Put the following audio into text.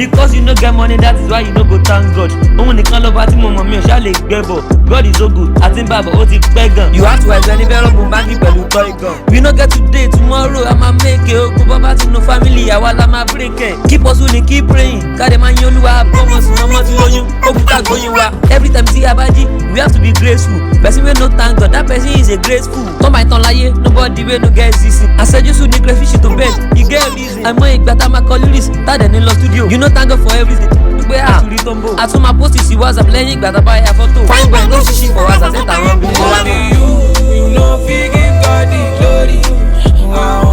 Because you no get money, that is why you no go thank God. Òun nìkan lọ́ba tí mo mọ̀ mi ò ṣá lè gbẹ́bọ̀. God is so good, àti bàbá ó ti pẹ́ gan. You have to ẹ̀sẹ̀ ní bẹ́rọ̀ bùn báńkì pẹ̀lú toy gun. We no get today, tomorrow I ma make it. Ogun bàbá ti no family, àwa la ma break it. Keep hustling, keep praying. Káde máa yan Olúwa, promise ọmọ ti lóyún. Ogun ká gbóyún wa. Every time tí a bá jí, we have to be graceful. Person wey no thank God, that person is a graceful. Tọ́ máa tán láyé, nobody wey no get season. Àṣẹjúsù ní crayfish to bed, you get reason. Àìmọ̀ ìgbà tá a máa kọ lyrics, tá a dẹ̀ ní lọ studio. You no thank God for everything. Pé àtúrí tó ń bò. A tún máa post sí WhatsApp lẹ́yìn ìgbà tá a bá ya fọ́tò. Fine boy no ṣíṣí for WhatsApp, ṣé tàwọn obìnrin wá ní. You no fit give God the glory.